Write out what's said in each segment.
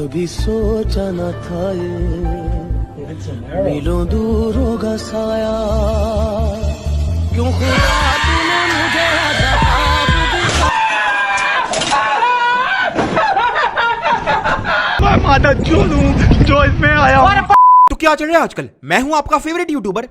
कभी सोचा न था ये मीलों दूर होगा साया, क्यों खुदा तूने मुझे मैं माता चूर हूँ जो इसमें आया। तो क्या चल रहा है आजकल? मैं हूं आपका फेवरेट यूट्यूबर।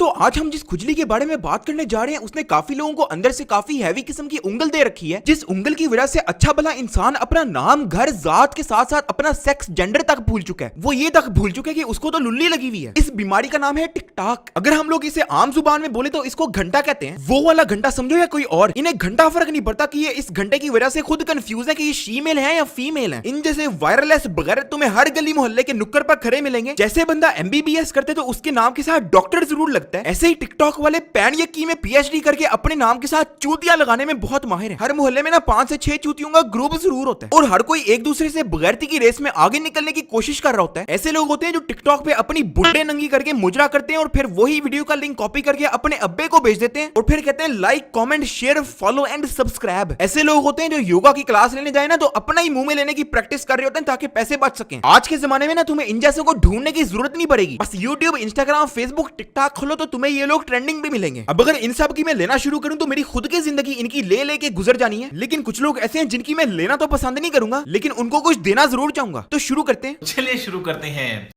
तो आज हम जिस खुजली के बारे में बात करने जा रहे हैं उसने काफी लोगों को अंदर से काफी हैवी किस्म की उंगल दे रखी है, जिस उंगल की वजह से अच्छा भला इंसान अपना नाम, घर, जात के साथ साथ अपना सेक्स, जेंडर तक भूल चुका है। वो ये तक भूल चुका है कि उसको तो लुल्ली लगी हुई है। इस बीमारी का नाम है टिकटॉक। अगर हम लोग इसे आम जुबान में बोले तो इसको घंटा कहते हैं। वो वाला घंटा समझो या कोई और, इन्हें घंटा फर्क नहीं पड़ता कि ये इस घंटे की वजह से खुद कंफ्यूज है कि ये शीमेल है या फीमेल है। इन जैसे वायरलेस बगैर तुम्हें हर गली मोहल्ले के नुक्कड़ पर खड़े मिलेंगे। जैसे बंदा MBBS करते तो उसके नाम के साथ डॉक्टर जरूर लगता है, ऐसे ही टिकटॉक वाले पैन या की में PhD करके अपने नाम के साथ चूतियां लगाने में बहुत माहिर है। हर मोहल्ले में ना 5 से 6 चूतियों का ग्रुप जरूर होता है और हर कोई एक दूसरे से बगैरती की रेस में आगे निकलने की कोशिश कर रहा होता है। ऐसे लोग होते हैं जो टिकटॉक पे अपनी बुड्ढे नंगी करके मुजरा करते हैं और फिर वही वीडियो का लिंक कॉपी करके अपने अब्बे को भेज देते हैं और फिर कहते हैं like, comment, share, follow and subscribe. ऐसे लोग होते हैं जो योगा की क्लास लेने जाए ना तो अपना ही मुंह में लेने की प्रैक्टिस कर रहे होते हैं ताकि पैसे बच सकें। आज के जमाने में ना तुम्हें इन जैसों को ढूंढने की जरूरत नहीं पड़ेगी, बस यूट्यूब, इंस्टाग्राम, फेसबुक, टिकटॉक खोलो तो तुम्हें ये लोग ट्रेंडिंग भी मिलेंगे। अब अगर इन सब की मैं लेना शुरू करूं तो मेरी खुद की जिंदगी इनकी ले लेके गुजर जानी है। लेकिन कुछ लोग ऐसे हैं जिनकी मैं लेना तो पसंद नहीं करूंगा लेकिन उनको कुछ देना जरूर चाहूंगा। तो शुरू करते हैं। चलिए शुरू करते हैं।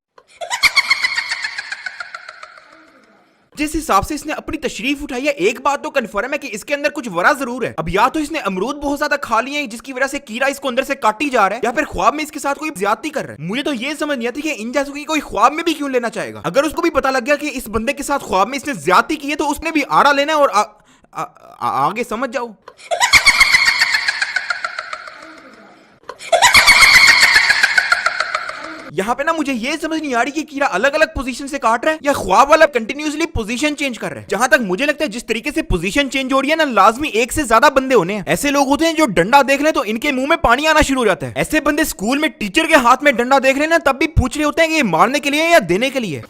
जिस हिसाब से इसने अपनी तशरीफ उठाई है, एक बात तो कंफर्म है कि इसके अंदर कुछ वरा जरूर है। अब या तो इसने अमरूद बहुत ज्यादा खा लिए हैं जिसकी वजह से कीड़ा इसको अंदर से काटी जा रहा है, या फिर ख्वाब में इसके साथ कोई ज्यादती कर रहा है। मुझे तो ये समझ नहीं आती कि इन जैसों की कोई ख्वाब में भी क्यों लेना चाहेगा। अगर उसको भी पता लग गया कि इस बंदे के साथ ख्वाब में इसने ज्यादती की है तो उसने भी आड़ा लेना है और आगे समझ जाओ। यहाँ पे ना मुझे ये समझ नहीं आ रही कि कीड़ा अलग अलग पोजीशन से काट रहा है या ख्वाब वाला कंटिन्यूअसली पोजीशन चेंज कर रहा है। जहां तक मुझे लगता है जिस तरीके से पोजीशन चेंज हो रही है ना, लाजमी एक से ज्यादा बंदे होने हैं। ऐसे लोग होते हैं जो डंडा देख रहे हैं तो इनके मुंह में पानी आना शुरू हो जाता है। ऐसे बंदे स्कूल में टीचर के हाथ में डंडा देख रहे हैं ना तब भी पूछ रहे होते हैं कि ये मारने के लिए या देने के लिए।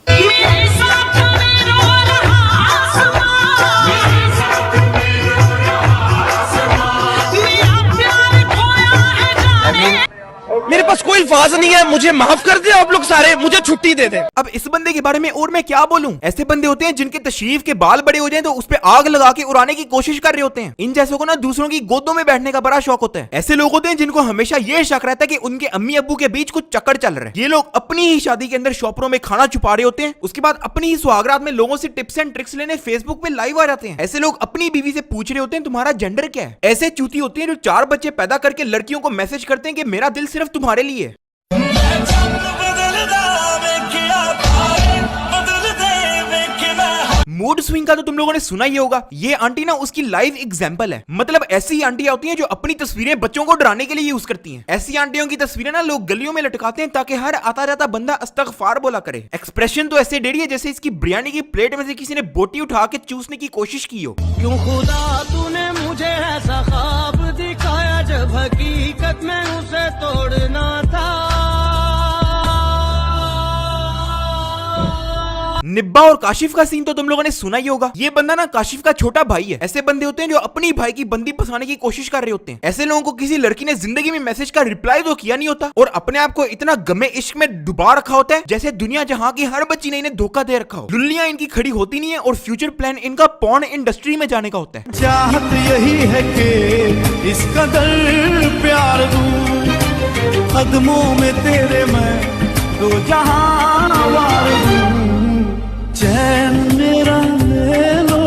मेरे पास कोई अल्फाज नहीं है, मुझे माफ कर दे आप लोग सारे, मुझे छुट्टी दे दे। अब इस बंदे के बारे में और मैं क्या बोलूं। ऐसे बंदे होते हैं जिनके तशरीफ के बाल बड़े हो जाएं तो उस पे आग लगा के उड़ाने की कोशिश कर रहे होते हैं। इन जैसों को ना दूसरों की गोदों में बैठने का बड़ा शौक होता है। ऐसे लोग होते हैं जिनको हमेशा ये शक रहता है कि उनके अम्मी अब्बू के बीच कुछ चक्कर चल रहा है। ये लोग अपनी ही शादी के अंदर शॉपरों में खाना छुपा रहे होते हैं, उसके बाद अपनी ही सुहागरात में लोगों से टिप्स एंड ट्रिक्स लेने फेसबुक पे लाइव आ जाते हैं। ऐसे लोग अपनी बीवी से पूछ रहे होते हैं तुम्हारा जेंडर क्या है। ऐसे चूती होते हैं जो 4 बच्चे पैदा करके लड़कियों को मैसेज करते हैं कि मेरा दिल सिर्फ तुम्हारे लिए है। मूड स्विंग का तो तुम लोगों ने सुना ही होगा। ये आंटी ना उसकी लाइव एग्जांपल है। मतलब ऐसी आंटियां होती हैं जो अपनी तस्वीरें बच्चों को डराने के लिए यूज करती हैं। ऐसी आंटियों की तस्वीरें ना लोग गलियों में लटकाते हैं ताकि हर आता जाता बंदा अस्तगफार बोला करे। एक्सप्रेशन तो ऐसे डेढ़ी है जैसे इसकी बिरयानी की प्लेट में से किसी ने बोटी उठा के चूसने की कोशिश की हो। क्यों खुदा तूने मुझे ऐसा ख्वाब दिखाया जब हकीकत में उसे तोड़ना था। निब्बा और काशिफ का सीन तो तुम लोगों ने सुना ही होगा। ये बंदा ना काशिफ का छोटा भाई है। ऐसे बंदे होते हैं जो अपनी भाई की बंदी फंसाने की कोशिश कर रहे होते हैं। ऐसे लोगों को किसी लड़की ने जिंदगी में मैसेज का रिप्लाई तो किया नहीं होता और अपने आप को इतना गमे इश्क में डुबा रखा होता है जैसे दुनिया जहां की हर बच्ची ने इन्हें धोखा दे रखा हो। लुल्लियां इनकी खड़ी होती नहीं है और फ्यूचर प्लान इनका पॉर्न इंडस्ट्री में जाने का होता है। चाहत यही है कि इस कदर प्यार दूं, कदमों में तेरे मैं दो जहां वार दूं, चैन मेरा ले लो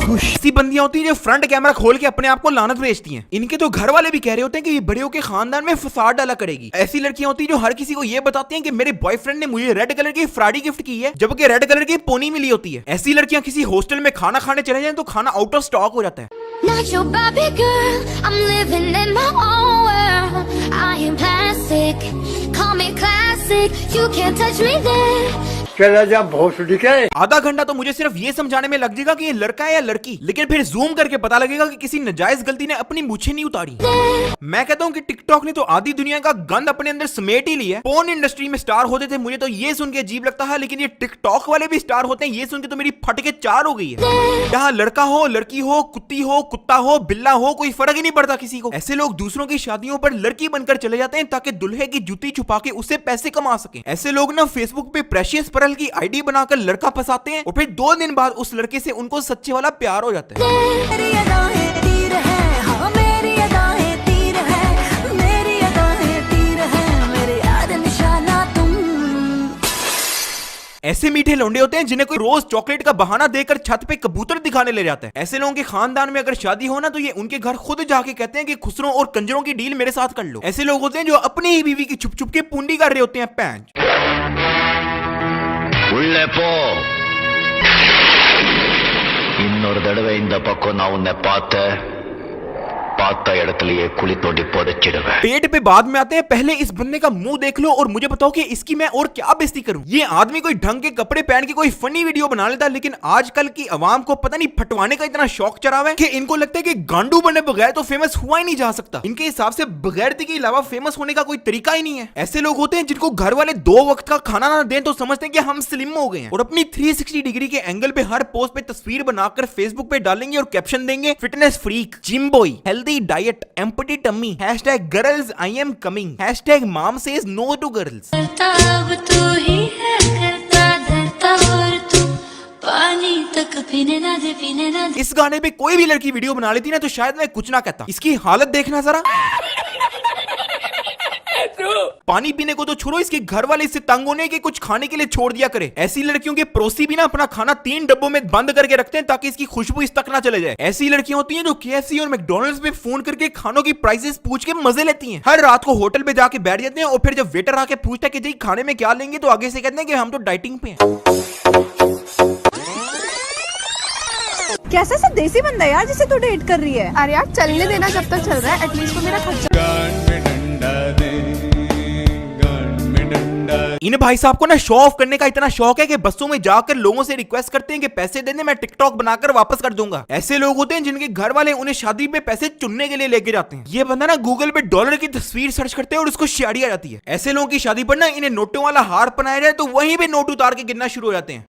खुश। ऐसी बंदियां होती हैं जो फ्रंट कैमरा खोल के अपने आप को लानत भेजती हैं। इनके तो घर वाले भी कह रहे होते हैं कि ये बड़े होके खानदान में फसाद डाला करेगी। ऐसी लड़कियां होती हैं जो हर किसी को ये बताती हैं कि मेरे बॉयफ्रेंड ने मुझे रेड कलर की फ्राडी गिफ्ट की है जबकि रेड कलर की पोनी मिली होती है। ऐसी लड़कियां किसी हॉस्टल में खाना खाने चले जाएं तो खाना आउट ऑफ स्टॉक हो जाता है। Not your Barbie girl, I'm living in my own world. I am plastic, call me classic, you can't touch me there. चला जा भोसड़ी के। आधा घंटा तो मुझे सिर्फ ये समझाने में लग जाएगा कि ये लड़का है या लड़की, लेकिन फिर जूम करके पता लगेगा कि किसी नाजायज गलती ने अपनी मूछें नहीं उतारी। मैं कहता हूँ कि टिकटॉक ने तो आधी दुनिया का गंद अपने अंदर समेट ही लिया है। पोर्न इंडस्ट्री में स्टार होते थे, मुझे तो ये सुन के अजीब लगता है, लेकिन ये टिकटॉक वाले भी स्टार होते हैं, ये सुन के तो मेरी फट के चार हो गई है। यहाँ लड़का हो, लड़की हो, कुत्ती हो, कुत्ता हो, बिल्ला हो, कोई फर्क ही नहीं पड़ता किसी को। ऐसे लोग दूसरों की शादियों पर लड़की बनकर चले जाते हैं ताकि दुल्हे की जूती छुपा के उससे पैसे कमा सके। ऐसे लोग ना फेसबुक पे प्रेशियस पर्ल की आईडी बनाकर लड़का फंसाते हैं और फिर 2 दिन बाद उस लड़के से उनको सच्चे वाला प्यार हो जाता है। ऐसे मीठे लौंडे होते हैं जिन्हें कोई रोज चॉकलेट का बहाना देकर छत पे कबूतर दिखाने ले जाता है। ऐसे लोगों के खानदान में अगर शादी हो ना तो ये उनके घर खुद जाके कहते हैं कि खुसरों और कंजरों की डील मेरे साथ कर लो। ऐसे लोग होते हैं जो अपनी ही बीवी की छुप छुप के पूंडी कर रहे होते हैं। पैंच இன்னொரு தடவை இந்த பக்கம் நான் உன்னை பார்த்த இடத்துலயே कुली तोड़ी पोदचिड़वे। पेट पे बाद में आते हैं, पहले इस बंदे का मुंह देख लो और मुझे बताओ कि इसकी मैं और क्या बेइज्जती करूं। ये आदमी कोई ढंग के कपड़े पहन के कोई फनी वीडियो बना लेता है, लेकिन आजकल की आवाम को पता नहीं फटवाने का इतना शौक चढ़ा हुआ है कि इनको लगता है कि गांडू बने बगैर तो फेमस हुआ ही नहीं जा सकता। इनके हिसाब से बगैरती के अलावा फेमस होने का कोई तरीका ही नहीं है। ऐसे लोग होते हैं जिनको घर वाले 2 वक्त का खाना ना दें तो समझते हैं कि हम स्लिम हो गए हैं और अपनी 360 डिग्री के एंगल पे हर पोस्ट पे तस्वीर बनाकर फेसबुक पे डालेंगे और कैप्शन देंगे fitness freak, gym boy, healthy diet, empty tummy, hashtag girls I am coming, hashtag mom says no to girls. अब तू ही है करता धरता और तू पानी तक पीने ना दे। इस गाने पे कोई भी लड़की वीडियो बना लेती ना तो शायद मैं कुछ ना कहता। इसकी हालत देखना जरा। पानी पीने को तो छोड़ो, इसके घर वाले इससे तंग होने के कुछ खाने के लिए छोड़ दिया करे। ऐसी लड़कियों के पड़ोसी भी ना अपना खाना 3 डब्बों में बंद करके रखते हैं ताकि इसकी खुशबू इस तक ना चले जाए। ऐसी लड़कियां होती हैं जो KFC और मैकडॉनल्ड्स पे फोन करके खानों की प्राइसेस पूछ के मजे लेती हैं। हर रात को होटल पे जाके बैठ जाते हैं और फिर जब वेटर आके पूछता है कि जी खाने में क्या लेंगे तो आगे से कहते हैं कि हम तो डाइटिंग पे हैं। कैसा सा देसी बंदा यार जिसे तू डेट कर रही है। अरे यार चलने देना जब तक चल रहा है, एटलीस्ट तो मेरा खर्चा। इन भाई साहब को ना शो ऑफ करने का इतना शौक है कि बसों में जाकर लोगों से रिक्वेस्ट करते हैं कि पैसे दे दे, मैं टिकटॉक बनाकर वापस कर दूंगा। ऐसे लोग होते हैं जिनके घर वाले उन्हें शादी में पैसे चुनने के लिए लेके जाते हैं। ये बंदा ना गूगल पे डॉलर की तस्वीर सर्च करते हैं और उसको शेयरी आ जाती है। ऐसे लोगों की शादी पर ना इन्हें नोटों वाला हार पहनाया जाए तो वहीं पे नोट उतार के गिनना शुरू हो जाते हैं।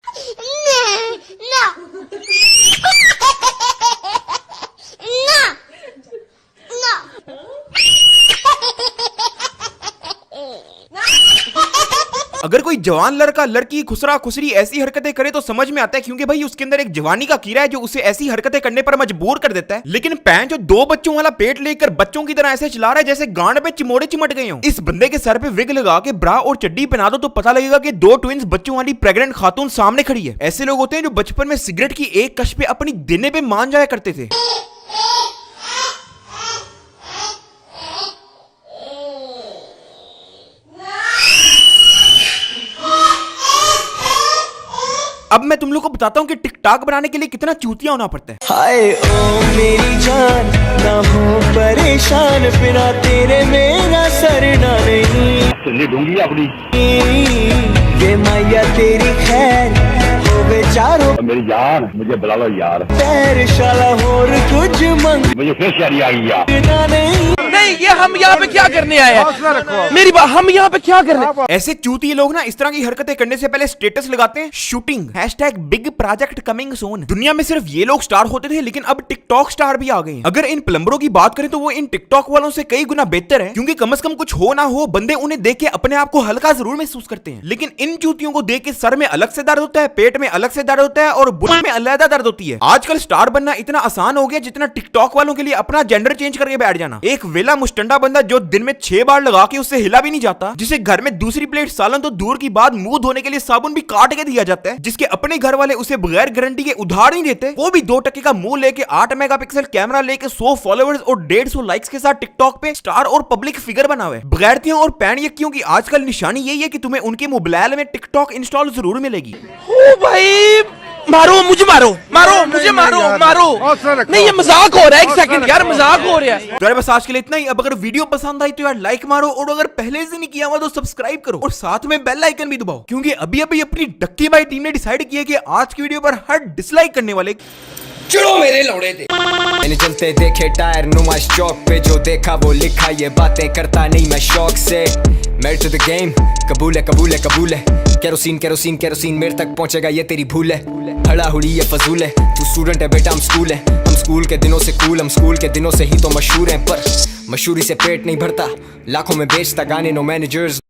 अगर कोई जवान लड़का लड़की खुसरा खुसरी ऐसी हरकतें करे तो समझ में आता है, क्योंकि भाई उसके अंदर एक जवानी का कीड़ा है जो उसे ऐसी हरकतें करने पर मजबूर कर देता है। लेकिन पैं जो 2 बच्चों वाला पेट लेकर बच्चों की तरह ऐसे चला रहा है जैसे गांड पे चिमोड़े चिमट गए हो। इस बंदे के सर पे विग लगा के ब्रा और चड्डी पहना दो तो पता लगेगा कि 2 ट्विंस बच्चों वाली प्रेग्नेंट खातून सामने खड़ी है। ऐसे लोग होते हैं जो बचपन में सिगरेट की एक कश पे अपनी देने पे मान जाया करते थे। अब मैं तुम लोग को बताता हूँ कि टिकटॉक बनाने के लिए कितना चूतिया होना पड़ता है। हाय ओ मेरी जान ना हो परेशान, बिना तेरे मेरा सरना नहीं। सुननी ढूंढी अपनी ये मैया तेरी खैर हो बेचारो मेरी जान, मुझे बुला लो यार। पैर शाला और कुछ मंग मुझे फिर शायरी आ गई यार। नहीं ये हम यहाँ पे क्या करने आए हैं? मेरी बात, हम यहाँ पे क्या करने? ऐसे चूतिए लोग ना इस तरह की हरकतें करने से पहले स्टेटस लगाते हैं shooting, hashtag big project coming soon. दुनिया में सिर्फ ये लोग स्टार होते थे, लेकिन अब टिकटॉक स्टार भी आ गए हैं। अगर इन प्लम्बरों की बात करें तो वो इन टिकटॉक वालों से कई गुना बेहतर है, क्योंकि कम से कम कुछ हो ना हो बंदे उन्हें देख के अपने आप को हल्का जरूर महसूस करते हैं। लेकिन इन चूतियों को देख के सर में अलग से दर्द होता है, पेट में अलग से दर्द होता है और बुढ़ में अलग दर्द होती है। आजकल स्टार बनना इतना आसान हो गया जितना टिकटॉक वालों के लिए अपना जेंडर चेंज करके बैठ जाना। एक वेला मुस्टंडा बंदा जो दिन में 6 बार लगा के उससे हिला भी नहीं जाता, जिसे घर में दूसरी प्लेट सालन तो दूर की बात मुंह धोने के लिए साबुन भी काट के दिया जाता है, जिसके अपने घर वाले उसे बगैर गारंटी के उधार नहीं देते, वो भी 2 टके का मुंह लेके 8 मेगापिक्सल कैमरा लेके 100 फॉलोअर्स और 150 लाइक्स के साथ टिकटॉक पे स्टार और पब्लिक फिगर बना हुआ है। बगैरतियों और पैणयक्कियों की आजकल निशानी यही है कि तुम्हें उनके मोबाइल में टिकटॉक इंस्टॉल जरूर मिलेगी। भाई मारो मुझे, मारो मारो मुझे, मारो मारो। नहीं ये मजाक हो रहा है, एक सेकंड यार, मजाक हो रहा है। तो यार बस आज के लिए इतना ही। अब अगर वीडियो पसंद आई तो यार लाइक मारो, और अगर पहले से नहीं किया हुआ तो सब्सक्राइब करो, और साथ में बेल आइकन भी दबाओ, क्योंकि अभी अभी अपनी डक्की भाई टीम ने डिसाइड किया कि आज की वीडियो पर हर डिसलाइक करने वाले चलो मेरे लौड़े थे। मैंने चलते देखे टायर नुमाइश चौक पे, जो देखा वो लिखा, ये बातें करता नहीं मैं शौक से। मेरे टू द गेम, कबूल है कबूल है कबूल है। केरोसिन केरोसिन केरोसिन मेरे तक पहुंचेगा ये तेरी भूल है। हड़ा हुड़ी ये फजूल है, तू स्टूडेंट है बेटा हम स्कूल है। हम स्कूल के दिनों से कूल, हम स्कूल के दिनों से ही तो मशहूर हैं, पर मशहूरी से पेट नहीं भरता, लाखों में बेचता गाने नो मैनेजर्स।